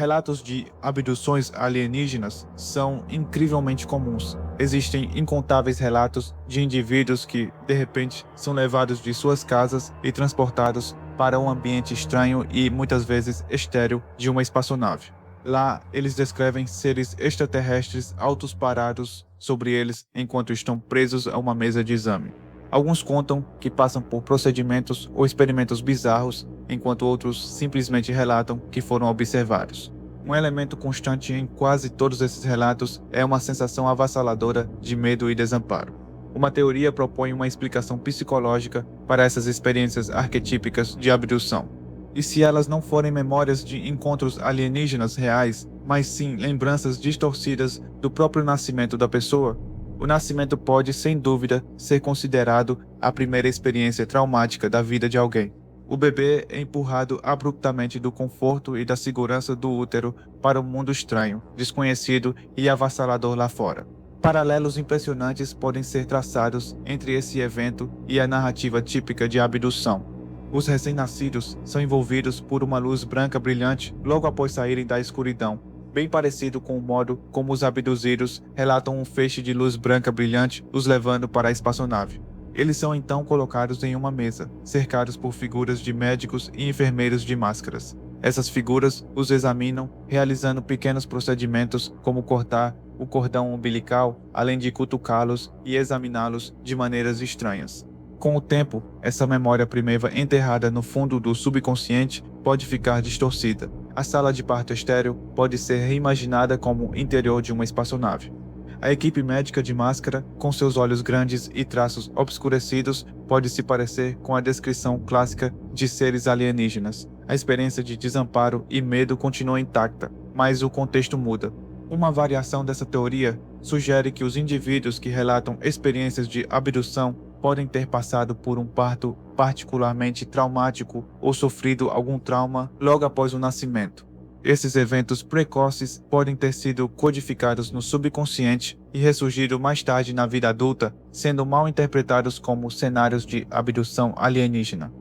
Relatos de abduções alienígenas são incrivelmente comuns. Existem incontáveis relatos de indivíduos que, de repente, são levados de suas casas e transportados para um ambiente estranho e, muitas vezes, estéril de uma espaçonave. Lá, eles descrevem seres extraterrestres altos parados sobre eles enquanto estão presos a uma mesa de exame. Alguns contam que passam por procedimentos ou experimentos bizarros, enquanto outros simplesmente relatam que foram observados. Um elemento constante em quase todos esses relatos é uma sensação avassaladora de medo e desamparo. Uma teoria propõe uma explicação psicológica para essas experiências arquetípicas de abdução. E se elas não forem memórias de encontros alienígenas reais, mas sim lembranças distorcidas do próprio nascimento da pessoa, o nascimento pode, sem dúvida, ser considerado a primeira experiência traumática da vida de alguém. O bebê é empurrado abruptamente do conforto e da segurança do útero para um mundo estranho, desconhecido e avassalador lá fora. Paralelos impressionantes podem ser traçados entre esse evento e a narrativa típica de abdução. Os recém-nascidos são envolvidos por uma luz branca brilhante logo após saírem da escuridão, bem parecido com o modo como os abduzidos relatam um feixe de luz branca brilhante os levando para a espaçonave. Eles são então colocados em uma mesa, cercados por figuras de médicos e enfermeiros de máscaras. Essas figuras os examinam, realizando pequenos procedimentos como cortar o cordão umbilical, além de cutucá-los e examiná-los de maneiras estranhas. Com o tempo, essa memória primitiva enterrada no fundo do subconsciente pode ficar distorcida. A sala de parto estéril pode ser reimaginada como o interior de uma espaçonave. A equipe médica de máscara, com seus olhos grandes e traços obscurecidos, pode se parecer com a descrição clássica de seres alienígenas. A experiência de desamparo e medo continua intacta, mas o contexto muda. Uma variação dessa teoria sugere que os indivíduos que relatam experiências de abdução podem ter passado por um parto particularmente traumático ou sofrido algum trauma logo após o nascimento. Esses eventos precoces podem ter sido codificados no subconsciente e ressurgido mais tarde na vida adulta, sendo mal interpretados como cenários de abdução alienígena.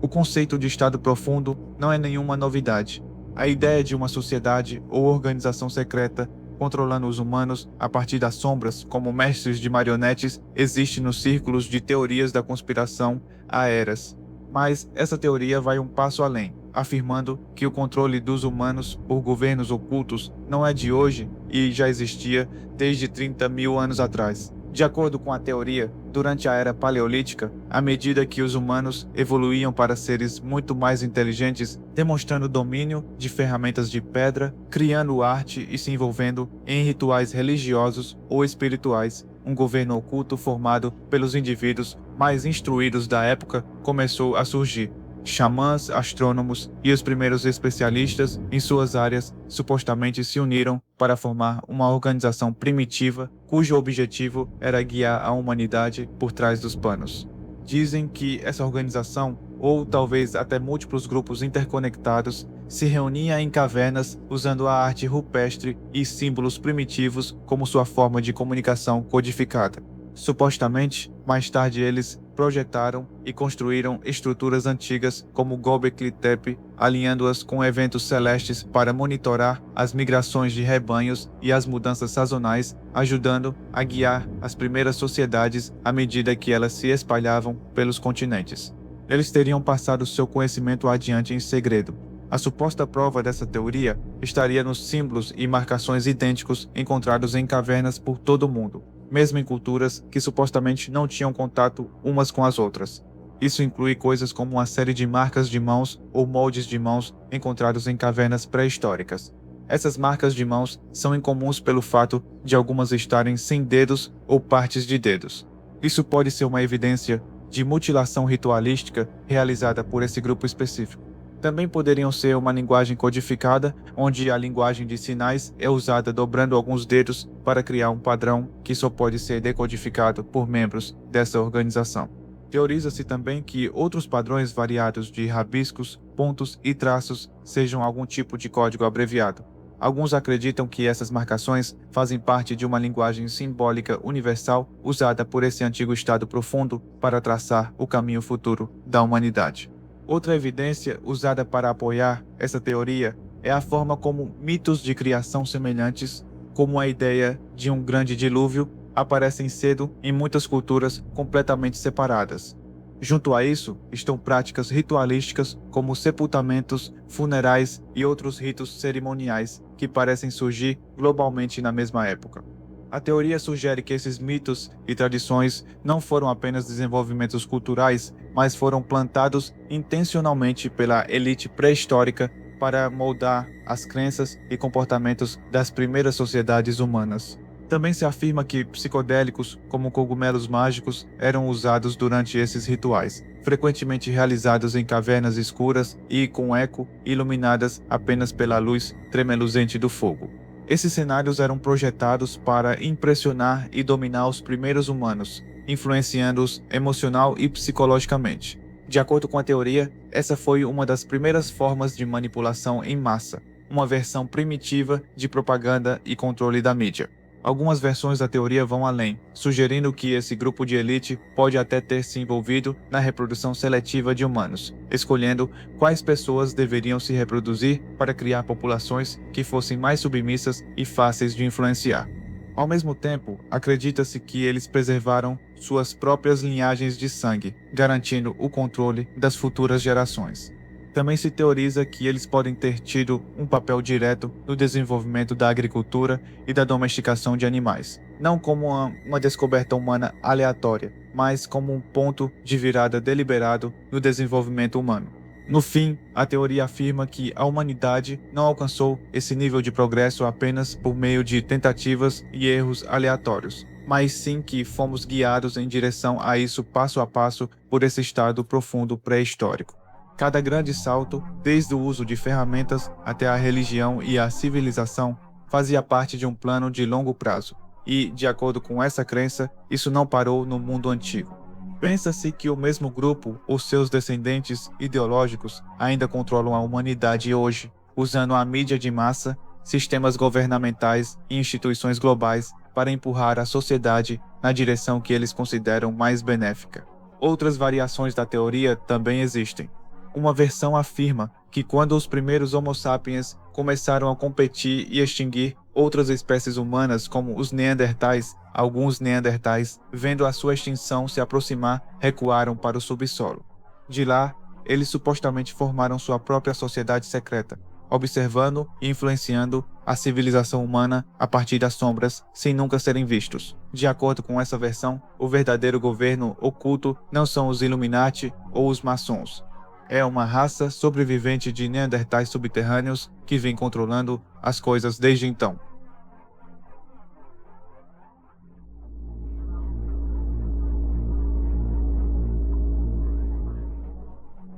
O conceito de estado profundo não é nenhuma novidade. A ideia de uma sociedade ou organização secreta controlando os humanos a partir das sombras como mestres de marionetes existe nos círculos de teorias da conspiração há eras. Mas essa teoria vai um passo além, afirmando que o controle dos humanos por governos ocultos não é de hoje e já existia desde 30 mil anos atrás. De acordo com a teoria, durante a era paleolítica, à medida que os humanos evoluíam para seres muito mais inteligentes, demonstrando domínio de ferramentas de pedra, criando arte e se envolvendo em rituais religiosos ou espirituais, um governo oculto formado pelos indivíduos mais instruídos da época começou a surgir. Xamãs, astrônomos e os primeiros especialistas em suas áreas supostamente se uniram para formar uma organização primitiva cujo objetivo era guiar a humanidade por trás dos panos. Dizem que essa organização, ou talvez até múltiplos grupos interconectados, se reunia em cavernas usando a arte rupestre e símbolos primitivos como sua forma de comunicação codificada. Supostamente, mais tarde eles projetaram e construíram estruturas antigas como Göbekli Tepe, alinhando-as com eventos celestes para monitorar as migrações de rebanhos e as mudanças sazonais, ajudando a guiar as primeiras sociedades à medida que elas se espalhavam pelos continentes. Eles teriam passado seu conhecimento adiante em segredo. A suposta prova dessa teoria estaria nos símbolos e marcações idênticos encontrados em cavernas por todo o mundo, mesmo em culturas que supostamente não tinham contato umas com as outras. Isso inclui coisas como uma série de marcas de mãos ou moldes de mãos encontrados em cavernas pré-históricas. Essas marcas de mãos são incomuns pelo fato de algumas estarem sem dedos ou partes de dedos. Isso pode ser uma evidência de mutilação ritualística realizada por esse grupo específico. Também poderiam ser uma linguagem codificada, onde a linguagem de sinais é usada dobrando alguns dedos para criar um padrão que só pode ser decodificado por membros dessa organização. Teoriza-se também que outros padrões variados de rabiscos, pontos e traços sejam algum tipo de código abreviado. Alguns acreditam que essas marcações fazem parte de uma linguagem simbólica universal usada por esse antigo estado profundo para traçar o caminho futuro da humanidade. Outra evidência usada para apoiar essa teoria é a forma como mitos de criação semelhantes, como a ideia de um grande dilúvio, aparecem cedo em muitas culturas completamente separadas. Junto a isso, estão práticas ritualísticas como sepultamentos, funerais e outros ritos cerimoniais que parecem surgir globalmente na mesma época. A teoria sugere que esses mitos e tradições não foram apenas desenvolvimentos culturais, mas foram plantados intencionalmente pela elite pré-histórica para moldar as crenças e comportamentos das primeiras sociedades humanas. Também se afirma que psicodélicos, como cogumelos mágicos, eram usados durante esses rituais, frequentemente realizados em cavernas escuras e com eco, iluminadas apenas pela luz tremeluzente do fogo. Esses cenários eram projetados para impressionar e dominar os primeiros humanos, influenciando-os emocional e psicologicamente. De acordo com a teoria, essa foi uma das primeiras formas de manipulação em massa, uma versão primitiva de propaganda e controle da mídia. Algumas versões da teoria vão além, sugerindo que esse grupo de elite pode até ter se envolvido na reprodução seletiva de humanos, escolhendo quais pessoas deveriam se reproduzir para criar populações que fossem mais submissas e fáceis de influenciar. Ao mesmo tempo, acredita-se que eles preservaram suas próprias linhagens de sangue, garantindo o controle das futuras gerações. Também se teoriza que eles podem ter tido um papel direto no desenvolvimento da agricultura e da domesticação de animais, não como uma descoberta humana aleatória, mas como um ponto de virada deliberado no desenvolvimento humano. No fim, a teoria afirma que a humanidade não alcançou esse nível de progresso apenas por meio de tentativas e erros aleatórios, mas sim que fomos guiados em direção a isso passo a passo por esse estado profundo pré-histórico. Cada grande salto, desde o uso de ferramentas até a religião e a civilização, fazia parte de um plano de longo prazo, e, de acordo com essa crença, isso não parou no mundo antigo. Pensa-se que o mesmo grupo ou seus descendentes ideológicos ainda controlam a humanidade hoje, usando a mídia de massa, sistemas governamentais e instituições globais para empurrar a sociedade na direção que eles consideram mais benéfica. Outras variações da teoria também existem. Uma versão afirma que quando os primeiros Homo sapiens começaram a competir e extinguir outras espécies humanas como os Neandertais, alguns Neandertais, vendo a sua extinção se aproximar, recuaram para o subsolo. De lá, eles supostamente formaram sua própria sociedade secreta, observando e influenciando a civilização humana a partir das sombras, sem nunca serem vistos. De acordo com essa versão, o verdadeiro governo oculto não são os Illuminati ou os maçons. É uma raça sobrevivente de Neandertais subterrâneos que vem controlando as coisas desde então.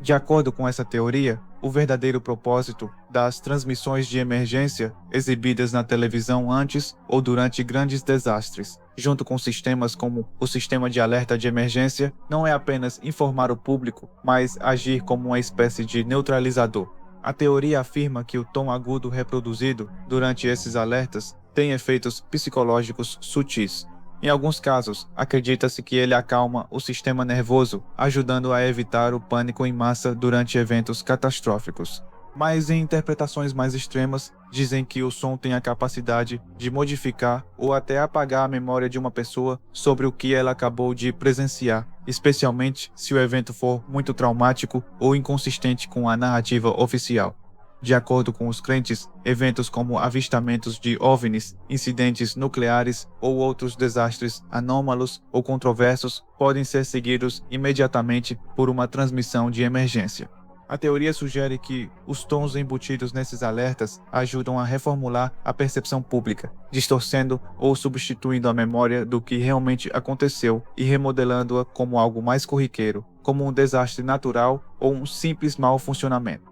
De acordo com essa teoria, o verdadeiro propósito das transmissões de emergência exibidas na televisão antes ou durante grandes desastres, junto com sistemas como o sistema de alerta de emergência, não é apenas informar o público, mas agir como uma espécie de neutralizador. A teoria afirma que o tom agudo reproduzido durante esses alertas tem efeitos psicológicos sutis. Em alguns casos, acredita-se que ele acalma o sistema nervoso, ajudando a evitar o pânico em massa durante eventos catastróficos. Mas em interpretações mais extremas, dizem que o som tem a capacidade de modificar ou até apagar a memória de uma pessoa sobre o que ela acabou de presenciar, especialmente se o evento for muito traumático ou inconsistente com a narrativa oficial. De acordo com os crentes, eventos como avistamentos de OVNIs, incidentes nucleares ou outros desastres anômalos ou controversos podem ser seguidos imediatamente por uma transmissão de emergência. A teoria sugere que os tons embutidos nesses alertas ajudam a reformular a percepção pública, distorcendo ou substituindo a memória do que realmente aconteceu e remodelando-a como algo mais corriqueiro, como um desastre natural ou um simples mau funcionamento.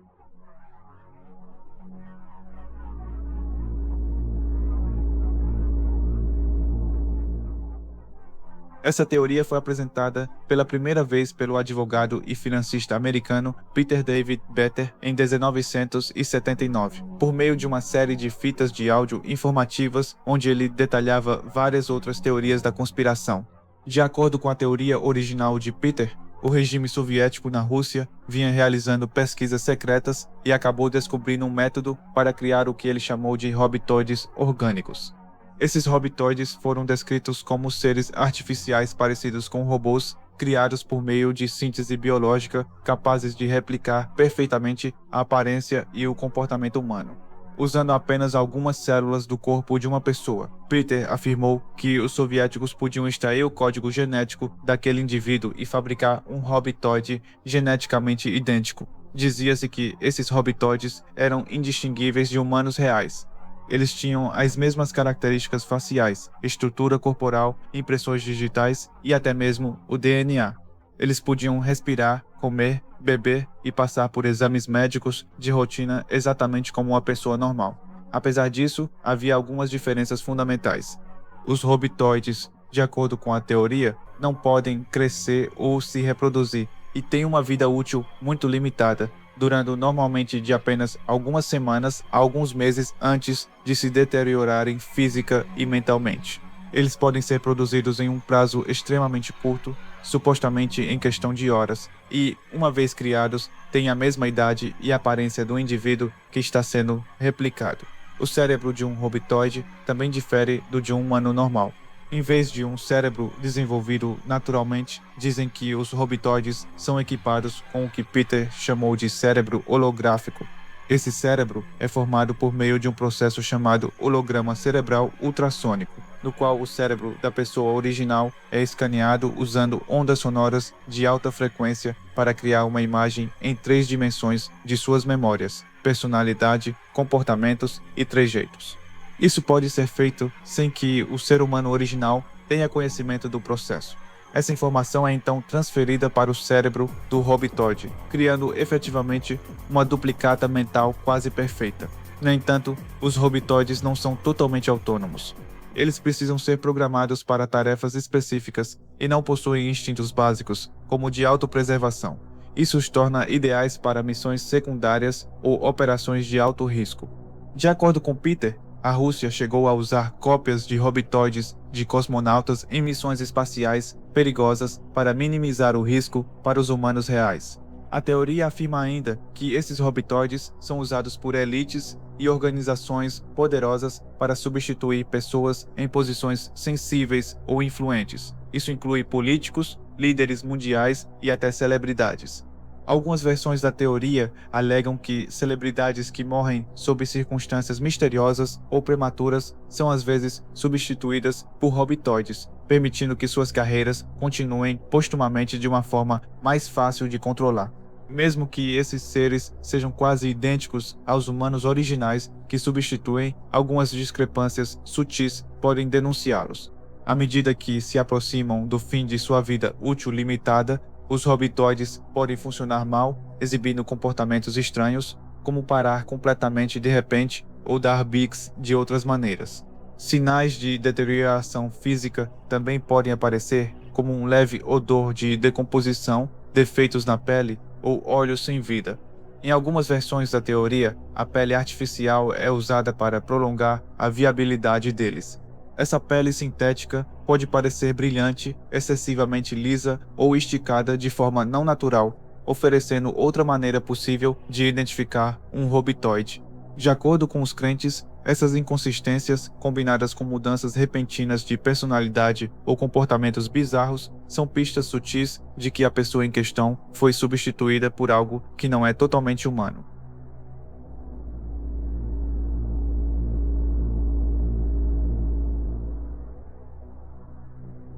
Essa teoria foi apresentada pela primeira vez pelo advogado e financista americano Peter David Better em 1979, por meio de uma série de fitas de áudio informativas onde ele detalhava várias outras teorias da conspiração. De acordo com a teoria original de Peter, o regime soviético na Rússia vinha realizando pesquisas secretas e acabou descobrindo um método para criar o que ele chamou de hobbitoides orgânicos. Esses hobbitoides foram descritos como seres artificiais parecidos com robôs, criados por meio de síntese biológica, capazes de replicar perfeitamente a aparência e o comportamento humano, usando apenas algumas células do corpo de uma pessoa. Peter afirmou que os soviéticos podiam extrair o código genético daquele indivíduo e fabricar um hobbitoide geneticamente idêntico. Dizia-se que esses hobbitoides eram indistinguíveis de humanos reais. Eles tinham as mesmas características faciais, estrutura corporal, impressões digitais e até mesmo o DNA. Eles podiam respirar, comer, beber e passar por exames médicos de rotina exatamente como uma pessoa normal. Apesar disso, havia algumas diferenças fundamentais. Os hobbitoides, de acordo com a teoria, não podem crescer ou se reproduzir e têm uma vida útil muito limitada, durando normalmente de apenas algumas semanas a alguns meses antes de se deteriorarem física e mentalmente. Eles podem ser produzidos em um prazo extremamente curto, supostamente em questão de horas, e, uma vez criados, têm a mesma idade e aparência do indivíduo que está sendo replicado. O cérebro de um hobbitoide também difere do de um humano normal. Em vez de um cérebro desenvolvido naturalmente, dizem que os hobbitoides são equipados com o que Peter chamou de cérebro holográfico. Esse cérebro é formado por meio de um processo chamado holograma cerebral ultrassônico, no qual o cérebro da pessoa original é escaneado usando ondas sonoras de alta frequência para criar uma imagem em 3 dimensões de suas memórias, personalidade, comportamentos e trejeitos. Isso pode ser feito sem que o ser humano original tenha conhecimento do processo. Essa informação é então transferida para o cérebro do hobbitoide, criando efetivamente uma duplicata mental quase perfeita. No entanto, os hobbitoides não são totalmente autônomos. Eles precisam ser programados para tarefas específicas e não possuem instintos básicos, como o de autopreservação. Isso os torna ideais para missões secundárias ou operações de alto risco. De acordo com Peter, a Rússia chegou a usar cópias de hobbitoides de cosmonautas em missões espaciais perigosas para minimizar o risco para os humanos reais. A teoria afirma ainda que esses hobbitoides são usados por elites e organizações poderosas para substituir pessoas em posições sensíveis ou influentes. Isso inclui políticos, líderes mundiais e até celebridades. Algumas versões da teoria alegam que celebridades que morrem sob circunstâncias misteriosas ou prematuras são às vezes substituídas por hobbitoides, permitindo que suas carreiras continuem postumamente de uma forma mais fácil de controlar. Mesmo que esses seres sejam quase idênticos aos humanos originais que substituem, algumas discrepâncias sutis podem denunciá-los. À medida que se aproximam do fim de sua vida útil limitada, os hobbitoides podem funcionar mal, exibindo comportamentos estranhos, como parar completamente de repente ou dar bics de outras maneiras. Sinais de deterioração física também podem aparecer, como um leve odor de decomposição, defeitos na pele ou olhos sem vida. Em algumas versões da teoria, a pele artificial é usada para prolongar a viabilidade deles. Essa pele sintética pode parecer brilhante, excessivamente lisa ou esticada de forma não natural, oferecendo outra maneira possível de identificar um hobbitoide. De acordo com os crentes, essas inconsistências, combinadas com mudanças repentinas de personalidade ou comportamentos bizarros, são pistas sutis de que a pessoa em questão foi substituída por algo que não é totalmente humano.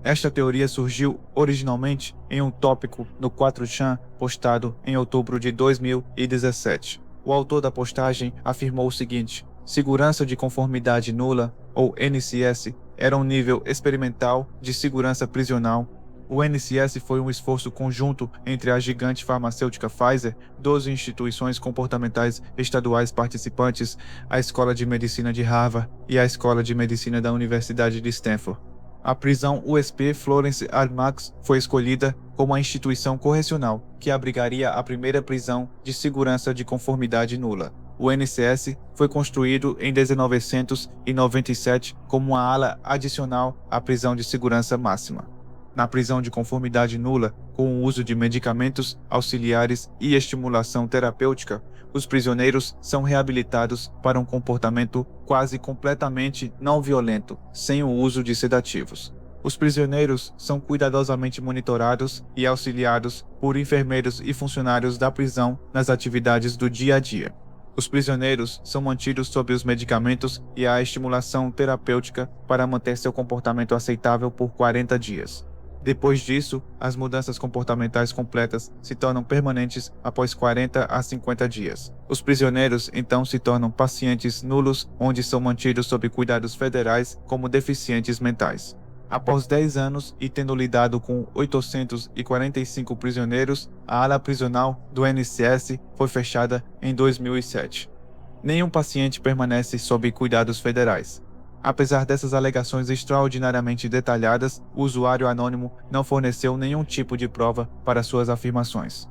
Esta teoria surgiu originalmente em um tópico no 4chan postado em outubro de 2017. O autor da postagem afirmou o seguinte: segurança de conformidade nula, ou NCS, era um nível experimental de segurança prisional. O NCS foi um esforço conjunto entre a gigante farmacêutica Pfizer, 12 instituições comportamentais estaduais participantes, a Escola de Medicina de Harvard e a Escola de Medicina da Universidade de Stanford. A prisão USP Florence R. Max foi escolhida como a instituição correcional que abrigaria a primeira prisão de segurança de conformidade nula. O NCS foi construído em 1997 como uma ala adicional à prisão de segurança máxima. Na prisão de conformidade nula, com o uso de medicamentos auxiliares e estimulação terapêutica, os prisioneiros são reabilitados para um comportamento quase completamente não violento, sem o uso de sedativos. Os prisioneiros são cuidadosamente monitorados e auxiliados por enfermeiros e funcionários da prisão nas atividades do dia a dia. Os prisioneiros são mantidos sob os medicamentos e a estimulação terapêutica para manter seu comportamento aceitável por 40 dias. Depois disso, as mudanças comportamentais completas se tornam permanentes após 40 a 50 dias. Os prisioneiros então se tornam pacientes nulos, onde são mantidos sob cuidados federais como deficientes mentais. Após 10 anos e tendo lidado com 845 prisioneiros, a ala prisional do NCS foi fechada em 2007. Nenhum paciente permanece sob cuidados federais. Apesar dessas alegações extraordinariamente detalhadas, o usuário anônimo não forneceu nenhum tipo de prova para suas afirmações.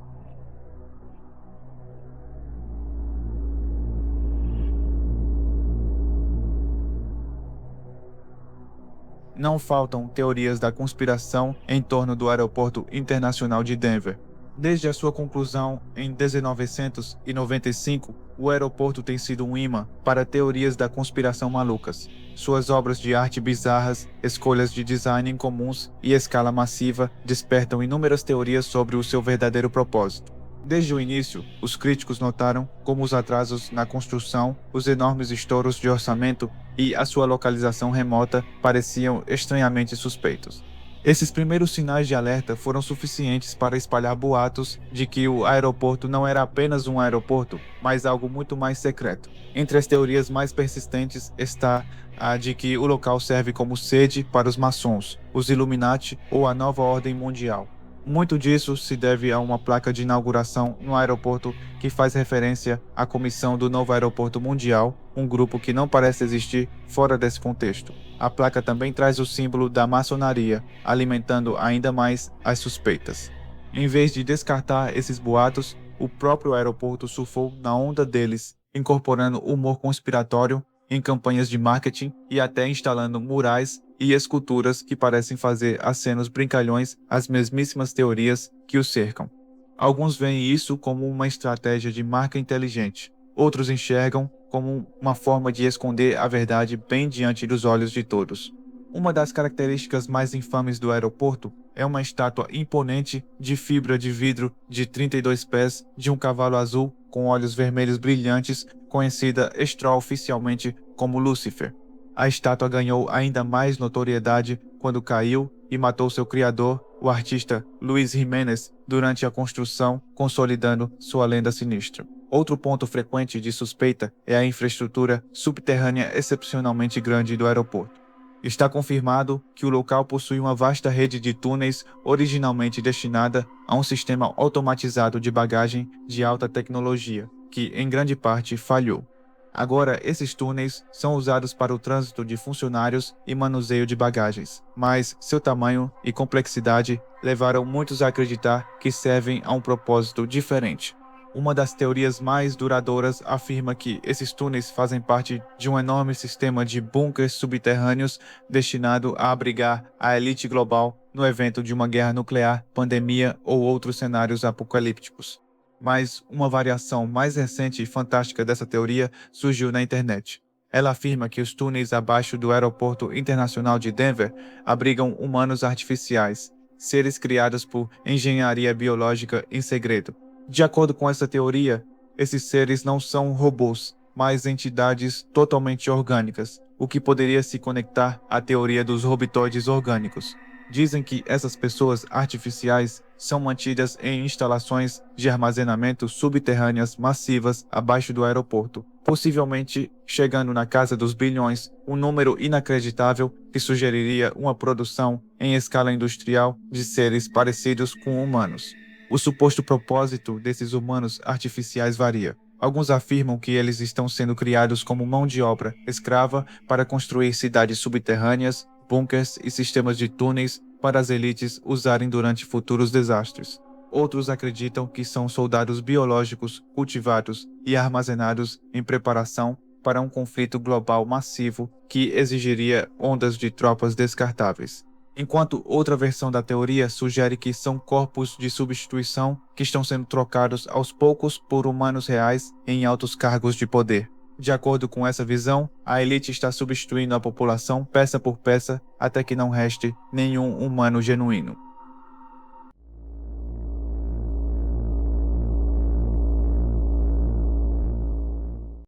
Não faltam teorias da conspiração em torno do Aeroporto Internacional de Denver. Desde a sua conclusão em 1995, o aeroporto tem sido um imã para teorias da conspiração malucas. Suas obras de arte bizarras, escolhas de design incomuns e escala massiva despertam inúmeras teorias sobre o seu verdadeiro propósito. Desde o início, os críticos notaram como os atrasos na construção, os enormes estouros de orçamento e a sua localização remota pareciam estranhamente suspeitos. Esses primeiros sinais de alerta foram suficientes para espalhar boatos de que o aeroporto não era apenas um aeroporto, mas algo muito mais secreto. Entre as teorias mais persistentes está a de que o local serve como sede para os maçons, os Illuminati ou a nova ordem mundial. Muito disso se deve a uma placa de inauguração no aeroporto que faz referência à Comissão do Novo Aeroporto Mundial, um grupo que não parece existir fora desse contexto. A placa também traz o símbolo da maçonaria, alimentando ainda mais as suspeitas. Em vez de descartar esses boatos, o próprio aeroporto surfou na onda deles, incorporando humor conspiratório em campanhas de marketing e até instalando murais e esculturas que parecem fazer acenos brincalhões às mesmíssimas teorias que o cercam. Alguns veem isso como uma estratégia de marca inteligente, outros enxergam como uma forma de esconder a verdade bem diante dos olhos de todos. Uma das características mais infames do aeroporto é uma estátua imponente de fibra de vidro de 32 pés de um cavalo azul com olhos vermelhos brilhantes, conhecida extraoficialmente como Lúcifer. A estátua ganhou ainda mais notoriedade quando caiu e matou seu criador, o artista Luis Jiménez, durante a construção, consolidando sua lenda sinistra. Outro ponto frequente de suspeita é a infraestrutura subterrânea excepcionalmente grande do aeroporto. Está confirmado que o local possui uma vasta rede de túneis originalmente destinada a um sistema automatizado de bagagem de alta tecnologia, que em grande parte falhou. Agora, esses túneis são usados para o trânsito de funcionários e manuseio de bagagens, mas seu tamanho e complexidade levaram muitos a acreditar que servem a um propósito diferente. Uma das teorias mais duradouras afirma que esses túneis fazem parte de um enorme sistema de bunkers subterrâneos destinado a abrigar a elite global no evento de uma guerra nuclear, pandemia ou outros cenários apocalípticos. Mas uma variação mais recente e fantástica dessa teoria surgiu na internet. Ela afirma que os túneis abaixo do Aeroporto Internacional de Denver abrigam humanos artificiais, seres criados por engenharia biológica em segredo. De acordo com essa teoria, esses seres não são robôs, mas entidades totalmente orgânicas, o que poderia se conectar à teoria dos robitoides orgânicos. Dizem que essas pessoas artificiais são mantidas em instalações de armazenamento subterrâneas massivas abaixo do aeroporto, possivelmente chegando na casa dos bilhões, um número inacreditável que sugeriria uma produção em escala industrial de seres parecidos com humanos. O suposto propósito desses humanos artificiais varia. Alguns afirmam que eles estão sendo criados como mão de obra escrava para construir cidades subterrâneas, bunkers e sistemas de túneis para as elites usarem durante futuros desastres. Outros acreditam que são soldados biológicos cultivados e armazenados em preparação para um conflito global massivo que exigiria ondas de tropas descartáveis. Enquanto outra versão da teoria sugere que são corpos de substituição que estão sendo trocados aos poucos por humanos reais em altos cargos de poder. De acordo com essa visão, a elite está substituindo a população peça por peça até que não reste nenhum humano genuíno.